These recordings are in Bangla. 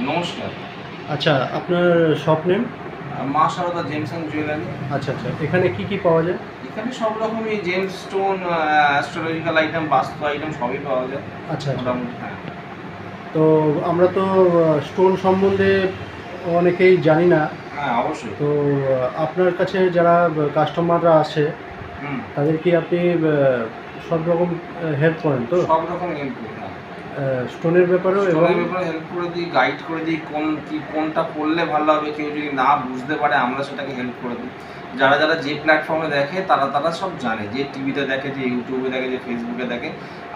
নমস্কার। আচ্ছা, আপনার শপ নেম? মা সারদা জেমস অ্যান্ড জুয়েলারি। আচ্ছা, আচ্ছা। এখানে কি পাওয়া যায়? এখানে সব রকমই জেমস স্টোন, অ্যাস্ট্রোলজিক্যাল আইটেম, বাস্তু আইটেম সবই পাওয়া যায় আচ্ছা, আচ্ছা। মোটামুটি। হ্যাঁ, তো আমরা তো স্টোন সম্বন্ধে অনেকেই জানি না। হ্যাঁ অবশ্যই। তো আপনার কাছে যারা কাস্টমাররা আসে হুম, তাদের কি আপনি সব রকম হেল্প করেন তো? সব রকম হেল্প করি। হ্যাঁ, স্টোনের ব্যাপারেও এবং স্টোনের ব্যাপারে হেল্প করে দিই, গাইড করে দিই, কোনটা করলে ভালো হবে। কেউ যদি না বুঝতে পারে আমরা সেটাকে হেল্প করে দিই। যারা যারা যে প্ল্যাটফর্মে দেখে তারা সব জানে, যে টিভিতে দেখে, যে ইউটিউবে দেখে, যে ফেসবুকে দেখে।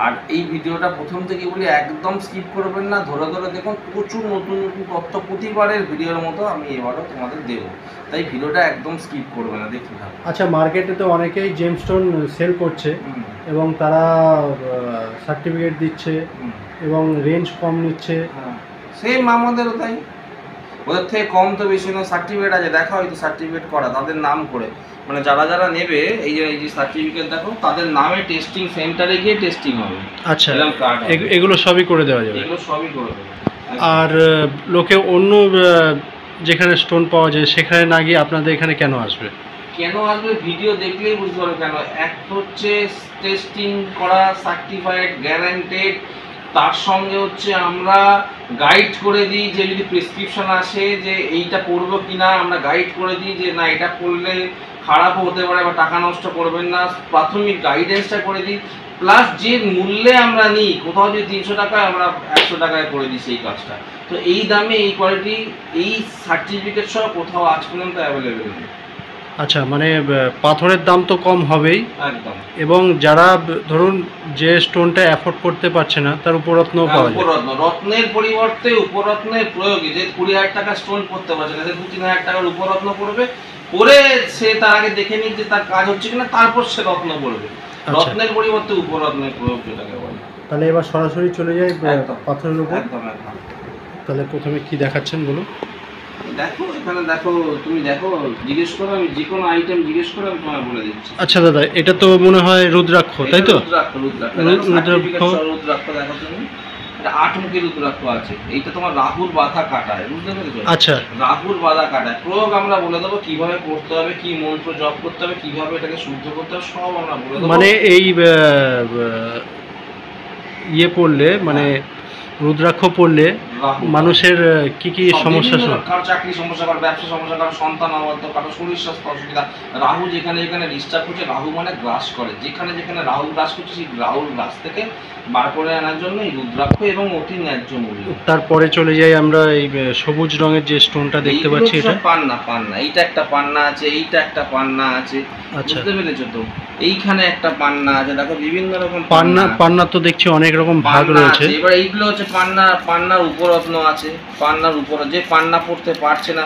আর এই ভিডিওটা প্রথম থেকে বলি একদম স্কিপ করবেন না, ধরে ধরে দেখুন। প্রচুর নতুন নতুন তথ্য প্রতিবারের ভিডিওর মতো আমি এবারও তোমাদের দেবো, তাই ভিডিওটা একদম স্কিপ করবে না, দেখতে থাকো। আচ্ছা, মার্কেটে তো অনেকেই জেমস্টোন সেল করছে এবং তারা সার্টিফিকেট দিচ্ছে এবং রেঞ্জ কম নিচ্ছে। হ্যাঁ, সেম আমাদেরও তাই। ওদের থেকে কম তো বেশি না, সার্টিফিকেট আছে, দেখা হয়তো সার্টিফিকেট করা তাদের নাম করে। মানে যারা যারা নেবে এই যে সার্টিফিকেট দেখো, তাদের নামে টেস্টিং সেন্টারে গিয়ে টেস্টিং হবে। আচ্ছা, এরকম কার্ড এগুলো সবই করে দেওয়া যাবে? এগুলো সবই করে দেবে। আর লোকে অন্য যেখানে স্টোন পাওয়া যায় সেখানে না গিয়ে আপনাদের এখানে কেন আসবে? কেন আসবে? ভিডিও দেখলেই বুঝতে পারবে কেন। এক হচ্ছে টেস্টিং করা, সার্টিফাইড, গ্যারান্টেড। তার সঙ্গে হচ্ছে আমরা গাইড করে দিই, যে যদি প্রেসক্রিপশন আসে যে এইটা পড়বো কি না, আমরা গাইড করে দিই যে না এটা করলে খারাপও হতে পারে বা টাকা নষ্ট করবেন না, প্রাথমিক গাইডেন্সটা করে দিই। প্লাস যে মূল্যে আমরা নিই, কোথাও যদি 300 টাকায় আমরা 100 টাকায় করে দিই সেই কাজটা। তো এই দামে এই কোয়ালিটি এই সার্টিফিকেট সহ কোথাও আজ পর্যন্ত অ্যাভেলেবেল নেই। আচ্ছা, মানে পাথরের দাম তো কম হবেই, একদম। এবং যারা ধরুন যে স্টোনটা অ্যাফোর্ড করতে পারছে না তার উপরত্নও পাওয়া যায়। উপরত্ন, রত্নের পরিবর্তে উপরত্নের প্রয়োগে, যে 20,000 টাকা স্টোন পড়তে পারছে না, সে 2-3 হাজার টাকার উপরত্ন পড়বে। পরে সে তার আগে দেখে নিক যে তার কাজ হচ্ছে কিনা, তারপর সে রত্ন পড়বে। রত্নের পরিবর্তে উপরত্নের প্রয়োগ যেটাকে বলে। তাহলে এবার সরাসরি চলে যাই একদম, পাথরের উপর। একদম একদম। তাহলে প্রথমে কি দেখাচ্ছেন বলুন? দেখো এখানে দেখো, তুমি দেখো, জিজ্ঞেস করো, আমি যে কোনো আইটেম জিজ্ঞেস করে আমি তোমায় বলে দিচ্ছি। আচ্ছা দাদা, এটা তো মনে হয় রুদ্রাক্ষ, তাই তো? রুদ্রাক্ষ, রুদ্রাক্ষ। রুদ্রাক্ষ দেখো তুমি, এটা 8 মুখী রুদ্রাক্ষ আছে। এইটা তোমার রাহুর বাধা কাটায়, বুঝতে পেরেছো? আচ্ছা, রাহুর বাধা কাটায়। প্রয়োগ আমরা বলে দেবো, কিভাবে করতে হবে, কি মন্ত্র জপ করতে হবে, কিভাবে এটাকে শুদ্ধ করতে হবে, সব আমরা বলে দেবো। মানে এই ইয়ে পড়লে, মানে রুদ্রাক্ষ পড়লে মানুষের কি কি সমস্যা? কারো চাকরি সমস্যা, কারো ব্যবসা সমস্যা, কারো সন্তান অবাধ্য, কারো শরীর স্বাস্থ্য অসুবিধা। রাহু যেখানে যেখানে ডিস্টার্ব করছে, রাহু মানে গ্রাস করে, যেখানে যেখানে রাহু গ্রাস করছে সেই রাহুর গ্রাস থেকে বার করে আনার জন্য এই রুদ্রাক্ষ এবং অতি ন্যায্য মূল্য। তারপরে চলে যাই আমরা এই সবুজ রঙের যে স্টোনটা দেখতে পাচ্ছি, এটা পান্না। পান্না, এইটা একটা পান্না আছে, এইটা একটা পান্না আছে। বুঝতে পেরেছো তো? এইখানে একটা পান্না আছে, দেখো বিভিন্ন রকম পান্না তো দেখছি অনেক রকম ভাগ রয়েছে। এবার এইগুলো হচ্ছে পান্নার উপরত্ন আছে। পান্নার উপর যে পান্না পড়তে পারছে না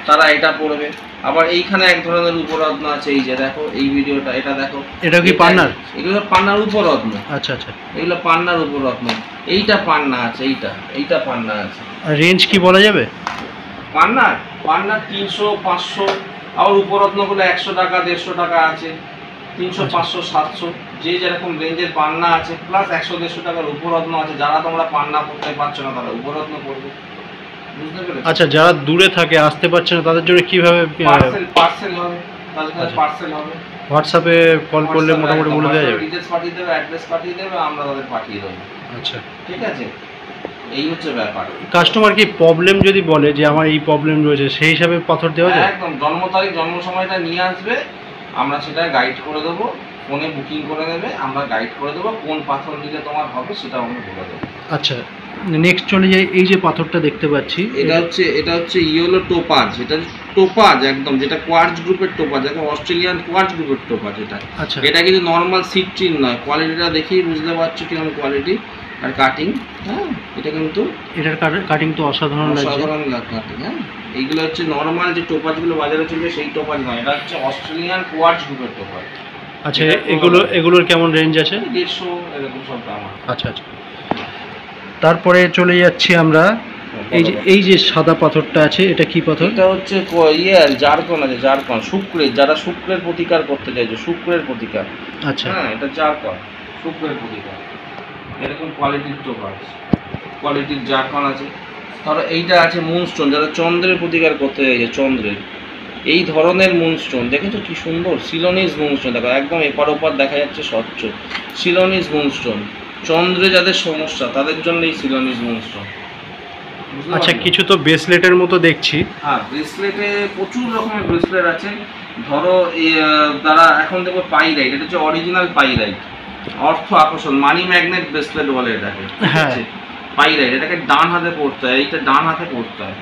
তারা এটা পড়বে। আবার এইখানে এক ধরনের উপরত্ন আছে, এই যে দেখো এই ভিডিওটা, এটা দেখো। এটা কি পান্নার? এগুলো পান্নার উপরত্ন। আচ্ছা, আচ্ছা। এগুলো পান্নার উপরত্ন। এইটা পান্না আছে, এইটা পান্না আছে। আর রেঞ্জ কি বলা যাবে? পান্নার 300, 500, আবার উপরত্নগুলো 100 টাকা, 150 টাকা আছে। 300, 500, 700, যে যেরকম রেঞ্জের পান্না আছে। প্লাস 100, 150 টাকার উপরত্ন আছে। যারা তোমরা পান্না পড়তে পারছো না তারা উপরত্ন পড়বে, বুঝতে পেরেছো? আচ্ছা, যারা দূরে থাকে, আসতে পারছে না, তাদের জন্য কিভাবে? পার্সেল হবে, তাদের কাছে পার্সেল হবে। হোয়াটসঅ্যাপে কল করলে মোটামুটি বলে দেওয়া যাবে? ডিটেইলস পাঠিয়ে দেবে, অ্যাড্রেস পাঠিয়ে দেবে, আমরা তাদের পাঠিয়ে দেবো। আচ্ছা, ঠিক আছে, এই হচ্ছে ব্যাপার। কাস্টমার কি প্রবলেম যদি বলে যে আমার এই প্রবলেম রয়েছে, সেই হিসাবে পাথর দেওয়া যায়? একদম, জন্ম তারিখ, জন্ম সময়টা নিয়ে আসবে, আমরা সেটা গাইড করে দেবো। ফোনে বুকিং করে নেবে, আমরা গাইড করে দেবো। কোন পাথর নিলে তোমার হবে সেটা আমরা বলে দেবো। আচ্ছা, নেক্সট চলে যাই এই যে পাথরটা দেখতে পাচ্ছি, এটা হচ্ছে ইয়েলো টোপাজ। এটা টোপাজ একদম, যেটা কোয়ার্টজ গ্রুপের টোপাজ, এটা অস্ট্রেলিয়ান কোয়ার্টজ গ্রুপের টোপাজ। এটা আচ্ছা, এটা কিন্তু নর্মাল সিট্রিন নয়। কোয়ালিটিটা দেখেই বুঝতে পারছো কিরকম কোয়ালিটি আর কাটিং। হ্যাঁ, এটা কিন্তু এটার কাটিং তো অসাধারণ কাটিং। হ্যাঁ, এইগুলো হচ্ছে নর্মাল যে টোপাজগুলো বাজারে চলবে সেই টোপাজ নয়, এটা হচ্ছে অস্ট্রেলিয়ান কোয়ার্টজ গ্রুপের টোপাজ। আচ্ছা, এগুলোর কেমন রেঞ্জ আছে? 150 এরকম সব দাম। আচ্ছা, আচ্ছা। তারপরে চলে যাচ্ছি আমরা এই যে সাদা পাথরটা আছে, এটা কি পাথর? এটা হচ্ছে জারকন আছে, জারকন শুক্রের, যারা শুক্রের প্রতিকার করতে চাইছে, শুক্রের প্রতিকার। আচ্ছা, হ্যাঁ, এটা জারকন, শুক্রের প্রতিকার। এরকম কোয়ালিটির টোপাজ, কোয়ালিটির জারকন আছে। ধরো এইটা আছে মুনস্টোন, যারা চন্দ্রের প্রতিকার করতে চাইছে, চন্দ্রের এই ধরনের মুনস্টোন দেখেছো কি সুন্দর, সিলোনিস মুনস্টোন দেখো, একদম এপার ওপার দেখা যাচ্ছে স্বচ্ছ, সিলোনিস মুনস্টোন। চন্দ্রে যাদের সমস্যা তাদের জন্য এই সিলোনিস মুনস্টোন। আচ্ছা, কিছু তো ব্রেসলেটের মতো দেখছি। হ্যাঁ, ব্রেসলেটে প্রচুর রকমের ব্রেসলেট আছে। ধরো তারা এখন দেখো পাইরাইট, এটা হচ্ছে অরিজিনাল পাইরাইট, অর্থ আকর্ষণ, মানি ম্যাগনেট ব্রেসলেট বলে এটাকে। হ্যাঁ, পাইরাইট এটাকে ডান হাতে পড়তে হয়, এইটা ডান হাতে পড়তে হয়,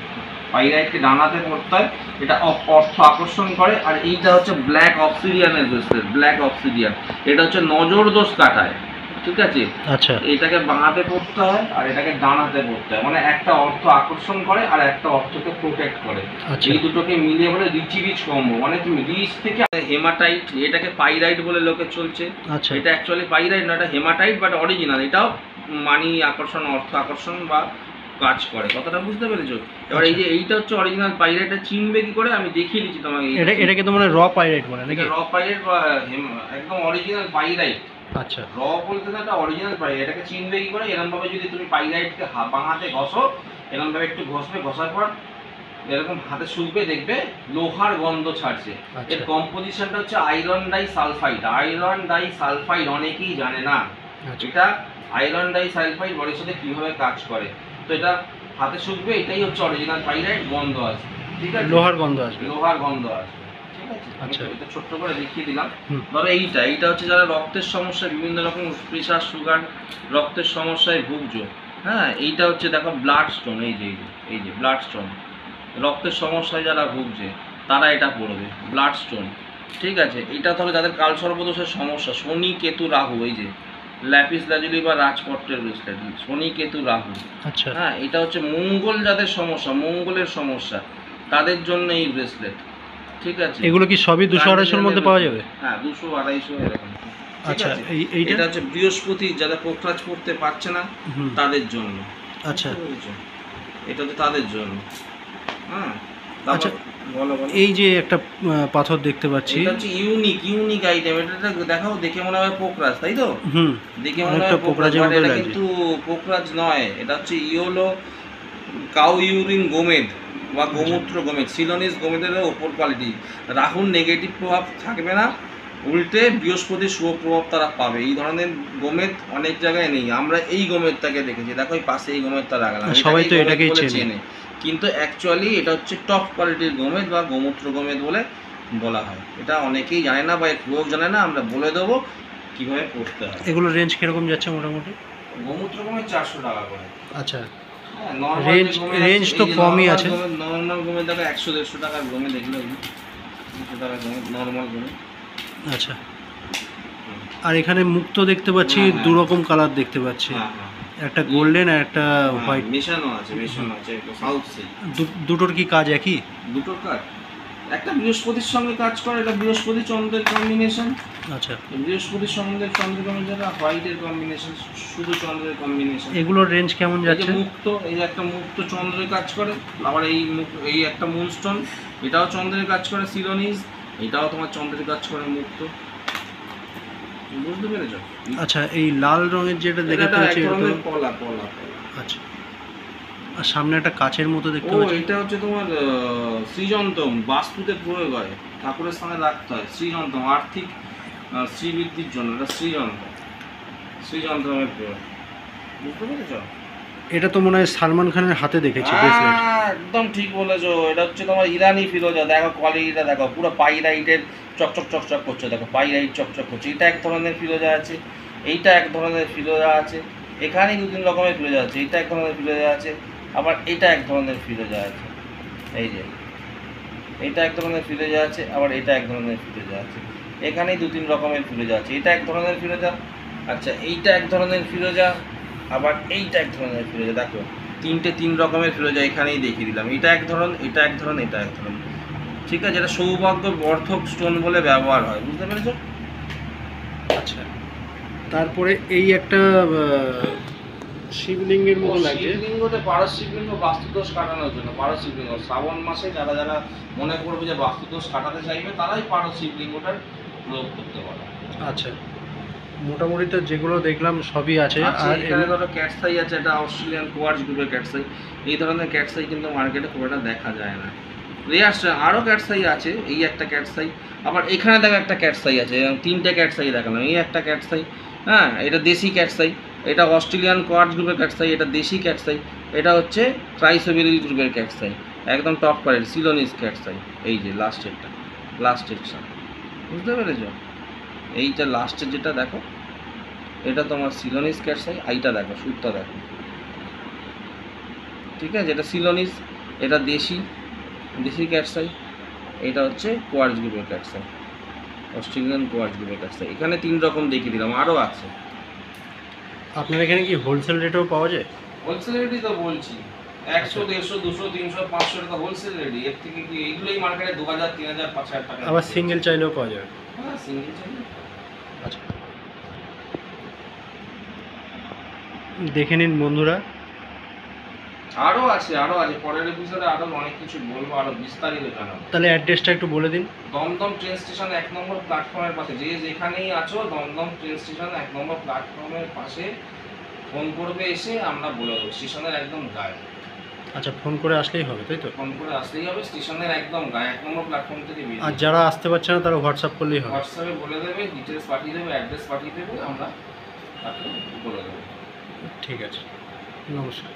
পাইরাইটকে ডান হাতে পড়তে হয়, এটা অর্থ আকর্ষণ করে। আর এইটা হচ্ছে ব্ল্যাক অবসিডিয়ানের ব্রেসলেট, ব্ল্যাক অবসিডিয়ান, এটা হচ্ছে নজর দোষ কাটায়, ঠিক আছে। আচ্ছা, এটাকে বাঁ হাতে পড়তে হয় আর এটাকে ডান হাতে পড়তে হয়, মানে একটা অর্থ আকর্ষণ করে আর একটা অর্থকে প্রোটেক্ট করে। এই দুটোকে মিলিয়ে বলে রিচি রিচ কম্বো, মানে তুমি রিচ থেকে হেমাটাইট, এটাকে পাইরাইট বলে লোকে চলছে। আচ্ছা, এটা অ্যাকচুয়ালি পাইরাইট না, এটা হেমাটাইট, বাট অরিজিনাল, এটাও মানি আকর্ষণ, অর্থ আকর্ষণ বা কাজ করে, কথাটা বুঝতে পেরেছো? এবার এই যে এইটা হচ্ছে অরিজিনাল পাইরাইটটা চিনবে কি করে, আমি দেখিয়ে দিচ্ছি তোমাকে। এটাকে তো মানে র পাইরাইট বলে নাকি? র পাইরাইট বা একদম অরিজিনাল পাইরাইট। আচ্ছা, র বলতে না, এটা অরিজিনাল পাইরাইট, এটাকে চিনবে কি করে, এরকম ভাবে যদি তুমি পাইরাইটকে বাঁ হাতে ঘষো, এরকম ভাবে একটু ঘষবে, ঘষার পর এরকম হাতে শুকবে, দেখবে লোহার গন্ধ ছাড়ছে। এর কম্পোজিশনটা হচ্ছে iron die sulphide. Iron die sulphide অনেকেই জানে না, এটা আয়রন ডাই সালফাইড বডির সাথে কিভাবে কাজ করে। তো এটা হাতে শুকবে, এটাই হচ্ছে অরিজিনাল পাইরাইট, গন্ধ আছে, ঠিক আছে, লোহার গন্ধ আসবে, লোহার গন্ধ আসবে, ঠিক আছে। আচ্ছা, এটা ছোট্ট করে দেখিয়ে দিলাম। ধরো এইটা হচ্ছে যারা রক্তের সমস্যা, বিভিন্ন রকম প্রেশার, সুগার, রক্তের সমস্যায় ভুগছো, হ্যাঁ, এইটা হচ্ছে দেখো ব্লাড স্টোন, এই যে ব্লাড স্টোন, রক্তের সমস্যায় যারা ভুগছে তারা এটা পড়বে, ব্লাড স্টোন, ঠিক আছে। এইটা ধরো যাদের কালসর্পদোষের সমস্যা, শনি কেতু রাহু, এই যে ল্যাপিস লাজুলি বা রাজপট্টের ব্রেসলেট, শনি কেতু রাহু, আচ্ছা, হ্যাঁ, এটা হচ্ছে মঙ্গল যাদের সমস্যা, মঙ্গলের সমস্যা তাদের জন্য এই ব্রেসলেট, ঠিক আছে। এগুলো কি সবই 200-250-এর মধ্যে পাওয়া যাবে? হ্যাঁ, 200-250 এরকম। আচ্ছা, এইটা হচ্ছে বৃহস্পতি, যারা পোকরাজ পড়তে পারছে না তাদের জন্য। আচ্ছা, এটা হচ্ছে তাদের জন্য। হ্যাঁ, আচ্ছা, এই যে একটা পাথর দেখতে পাচ্ছি, এটা হচ্ছে ইউনিক আইটেম। এটা দেখাও, দেখে মনে হয় পোকরাজ, তাই তো? দেখে মনে হয় পোকরাজ, এটা কিন্তু পোকরাজ নয়, এটা হচ্ছে ইয়োলো কাউ ইউরিন গোমেদ বা গোমূত্র গোমেদ, সিলোনিস গোমেদের ওপর কোয়ালিটি। রাহুর নেগেটিভ প্রভাব থাকবে না, উল্টে বৃহস্পতির শুভ প্রভাব তারা পাবে। এই ধরনের গোমেদ অনেক জায়গায় নেই, আমরা এই গোমেদটাকে দেখেছি, দেখো এই পাশে এই গোমেদটা লাগালাম, সবাই তো এটাকেই চেনে, কিন্তু অ্যাকচুয়ালি এটা হচ্ছে টপ কোয়ালিটির গোমেদ বা গোমূত্র গোমেদ বলে বলা হয়। এটা অনেকেই জানে না বা লোক জানে না, আমরা বলে দেবো কীভাবে করতে হয়। এগুলো রেঞ্জ কীরকম যাচ্ছে মোটামুটি? গোমূত্র গোমেদ 400 টাকা করে। আচ্ছা, রেঞ্জ তো কমই আছে। নর্মাল গোমেদ দেখো 100-150 টাকার গোমেদ, এগুলো 200 টাকার গোমেদ, নর্মাল গোমেদ। আচ্ছা, আর এখানে মুক্ত দেখতে পাচ্ছি, দু রকম কালার দেখতে পাচ্ছি, একটা গোল্ডেন আর একটা হোয়াইট, মেশানো আছে সাউথ সি। দুটোর কি কাজ একই? দুটোর কাজ, একটা বৃহস্পতির সঙ্গে কাজ করে, এটা বৃহস্পতি চন্দ্রের কম্বিনেশন। আচ্ছা, বৃহস্পতির সঙ্গে চন্দ্রের কম্বিনেশন, হোয়াইটের কম্বিনেশন, শুধু চন্দ্রের কম্বিনেশন। এগুলোর রেঞ্জ কেমন যাচ্ছে? মুক্ত, এই যে একটা মুক্ত চন্দ্রের কাজ করে, আবার এই একটা মুনস্টোন, এটাও চন্দ্রের কাজ করে, সিলোনিস, এটাও তোমার চন্দ্রের কাজ করে, মুক্ত, বুঝতে পেরেছো? আচ্ছা, এই লাল রঙের যেটা দেখতে পাচ্ছি, এটা তো পলা। আচ্ছা, আর সামনে একটা কাচের মতো দেখতে পাচ্ছি, এটা হচ্ছে তোমার শ্রীযন্তম, বাস্তুতে প্রয়োগ হয়, ঠাকুরের স্থানে রাখতে হয় শ্রীযন্তম, আর্থিক শ্রীবৃদ্ধির জন্য। এটা শ্রীযন্তমের প্রয়োগ, বুঝতে পেরেছো? এটা তো মনে হয় সালমান খানের হাতে দেখেছি ব্রেসলেট। একদম ঠিক বলেছো, এটা হচ্ছে তোমার ইরানি ফিরোজা, দেখো কোয়ালিটিটা দেখো, পুরো পাইরাইটের চকচক করছে, দেখো পাইরাইট চকচক করছে। এটা এক ধরনের ফিরোজা আছে, এইটা এক ধরনের ফিরোজা আছে, এখানেই 2-3 রকমের ফিরোজা আছে, এটা এক ধরনের ফিরোজা আছে, আবার এটা এক ধরনের ফিরোজা আছে, এই যে এটা এক ধরনের ফিরোজা আছে, আবার এটা এক ধরনের ফিরোজা আছে, এখানেই 2-3 রকমের ফিরোজা আছে, এটা এক ধরনের ফিরোজা, আচ্ছা এইটা এক ধরনের ফিরোজা, আবার এইটা এক ধরনের ফিরোজা। দেখো 3 রকমের ফিরোজা এখানেই দেখিয়ে দিলাম, এটা এক ধরন, এটা এক ধরন, এটা এক ধরন, ঠিক আছে। এটা সৌভাগ্য বর্ধক স্টোন বলে ব্যবহার হয়, বুঝতে পেরেছো? আচ্ছা, তারপরে এই একটা শিবলিঙ্গের মতো লাগছে। শিবলিঙ্গতে পারস শিবলিঙ্গ বাস্তুদোষ কাটানোর জন্য, পারস শিবলিঙ্গ শ্রাবণ মাসে যারা মনে করবে যে বাস্তুদোষ কাটাতে চাইবে তারাই পারস শিবলিঙ্গটার প্রয়োগ করতে পারে। আচ্ছা, মোটামুটি তো যেগুলো দেখলাম সবই আছে। আর এখানে ধরো ক্যাটসাই আছে, এটা অস্ট্রেলিয়ান কোয়ার্টজ গ্রুপের ক্যাটসাই। এই ধরনের ক্যাটসাই কিন্তু মার্কেটে খুব একটা দেখা যায় না, রেয়ার। আরও ক্যাটসাই আছে, এই একটা ক্যাটসাই, আবার এখানে দেখো একটা ক্যাটসাই আছে, তিনটে ক্যাটসাই দেখালাম। এই একটা ক্যাটসাই, হ্যাঁ, এটা দেশি ক্যাটসাই, এটা অস্ট্রেলিয়ান কোয়ার্টজ গ্রুপের ক্যাটসাই, এটা দেশি ক্যাটসাই, এটা হচ্ছে ক্রাইসোবেরিল গ্রুপের ক্যাটসাই, একদম টপ কোয়ালিটি সিলোনিস ক্যাটসাই। এই যে লাস্টেরটা, লাস্টেরটা বুঝতে পেরেছ? এইটা লাস্টের যেটা দেখো, এটা তোমার সিলোনিস ক্যাটসাই, এইটা দেখো সুটটা দেখো, ঠিক আছে? এটা সিলোনিস, এটা দেশি দেশি ক্যাটসাই, এটা হচ্ছে কোয়ার্টজ গ্রুপের ক্যাটসাই, অস্ট্রেলিয়ান কোয়ার্টজ গ্রুপের ক্যাটসাই। এখানে 3 রকম দেখিয়ে দিলাম, আরও আছে। আপনার এখানে কি হোলসেল রেটেও পাওয়া যায়? হোলসেল রেটই তো বলছি, 100, 150, 200, 300, 500 টাকা হোলসেল রেটই। এর থেকে কি এইগুলোই মার্কেটে 2000, 3000, 5000 টাকা। আবার সিঙ্গেল চাইলেও পাওয়া যাবে? হ্যাঁ, সিঙ্গেল চাই। আচ্ছা, দেখে নিন বন্ধুরা। আরও আছে, আরও আছে, পরের এপিসোডে আরও অনেক কিছু বলবো, আরও বিস্তারিত জানাবো। তাহলে অ্যাড্রেসটা একটু বলে দিন। দমদম ট্রেন স্টেশন 1 নম্বর প্ল্যাটফর্মের পাশে, যে যেখানেই আছো দমদম ট্রেন স্টেশন 1 নম্বর প্ল্যাটফর্মের পাশে ফোন করবে, এসে আমরা বলে দেবো, স্টেশনের একদম গায়ে। আচ্ছা, ফোন করে আসলেই হবে তাই তো? ফোন করে আসলেই হবে, স্টেশনের একদম গায়ে 1 নম্বর প্ল্যাটফর্ম থেকে আর বেরিয়ে। যারা আসতে পারছে না তারা হোয়াটসঅ্যাপ করলেই হবে? হোয়াটসঅ্যাপে বলে দেবে, ডিটেলস পাঠিয়ে দেবে, অ্যাড্রেস পাঠিয়ে দেবে, আমরা তাকে বলে দেবো। ঠিক আছে, নমস্কার।